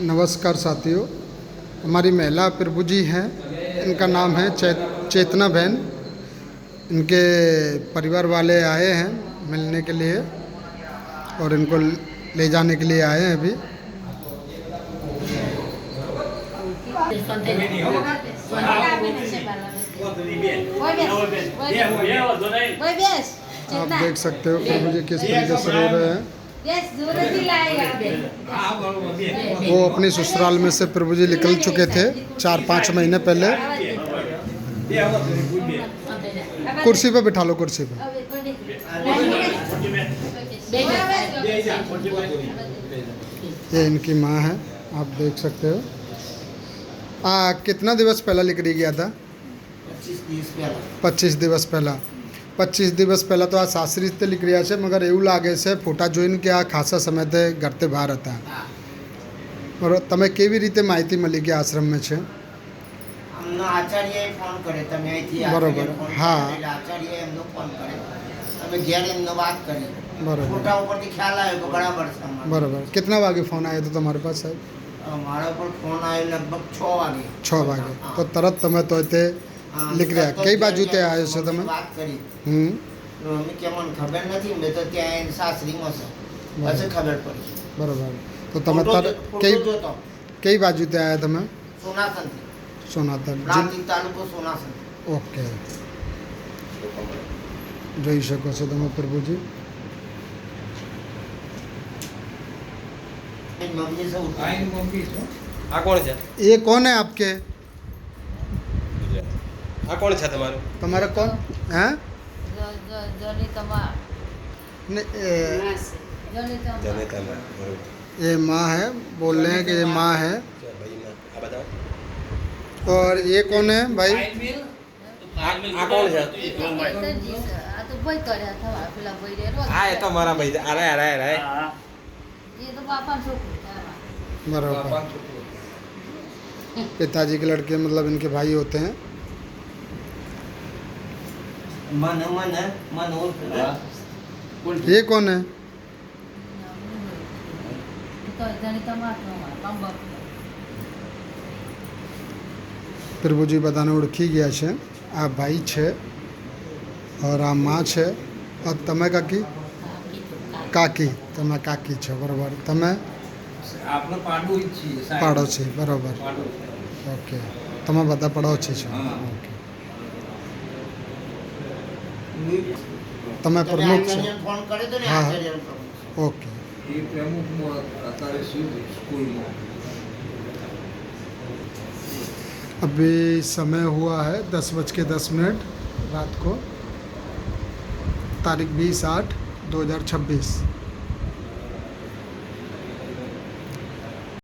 नमस्कार साथियों, हमारी महिला प्रभु जी हैं, इनका नाम है चेतना बहन। इनके परिवार वाले आए हैं मिलने के लिए और इनको ले जाने के लिए आए हैं अभी। आप देख सकते हो प्रभु जी किस तरीके से रो रहे हैं। वो अपनी ससुराल में से प्रभु जी निकल चुके थे 4-5 महीने पहले। कुर्सी पे बिठा लो, कुर्सी पे। ये इनकी माँ है, आप देख सकते हो। कितना दिवस पहला निकली गया था? 25 दिवस पहला। 25 દિવસ પહેલાં તો આ સાસરી રીતે નીકળી રહ્યા છે, મગર એવું લાગે છે ફોટા જોઈને કે આ ખાસા સમયથી ઘરથી બહાર હતા. બરાબર, તમે કેવી રીતે માહિતી મળી કે આશ્રમમાં છે? અમને આચાર્યએ ફોન કર્યો, તમે અહીંથી બરોબર, હા, આચાર્યએ એમનો ફોન કર્યો, અમે ઘેર એમનો વાત કરી. બરોબર, ફોટા ઉપરથી ખ્યાલ આવ્યો કે બરાબર છે. બરાબર. કેટલા વાગે ફોન આવ્યો હતો તમારી પાસે, સાહેબ? મારા પર ફોન આવ્યો લગભગ 6 વાગે. 6 વાગે. તો તરત તમે તો તે નીકળ્યા. કઈ બાજુ તે આવ્યો છો તમે? વાત કરી. અમે કે મને ખબર નથી, મેં તો ત્યાં સાસરીમાં છે, પછી ખબર પડી. બરાબર. તો તમે કઈ બાજુ તે આવ્યા તમે? સોનાસનથી. સોનાતન તાલુકો સોનાસન. ઓકે, જોઈ શકો છો તમે પ્રભુજી. મમ્મી સૌ આ કોણ છે? ये कौन है आपके? આ કોણ છે તમારું? तुम्हारा कौन है? જનેતામાં. બરોબર. ये माँ है, बोल रहे हैं कि ये माँ है. ભાઈ આ બતાવો. और ये कौन है भाई? આ કોણ છે? આ એ તો મારા ભાઈ છે. અરે અરે અરે बराबर. पिताजी के लड़के मतलब इनके भाई होते हैं. मन मन मन ये कौन है? પ્રભુજી બધાને ઓળખી ગયા છે. આ ભાઈ છે और આ માં છે. और તમે કાકી? કાકી. તમે કાકી છો, બરાબર. તમે આપણે પાડોશી છીએ. પાડોશી, બરાબર. ઓકે, તમે બધા પડોશી છો. ઓકે, તમે પ્રમુખ છો. ફોન કર્યો તો ને હા. આચાર્ય. ओके, એ પ્રમુખમાં અત્યારે શું સ્કૂલમાં अभी समय हुआ है 10:10 रात को, तारीख 20/8/2026.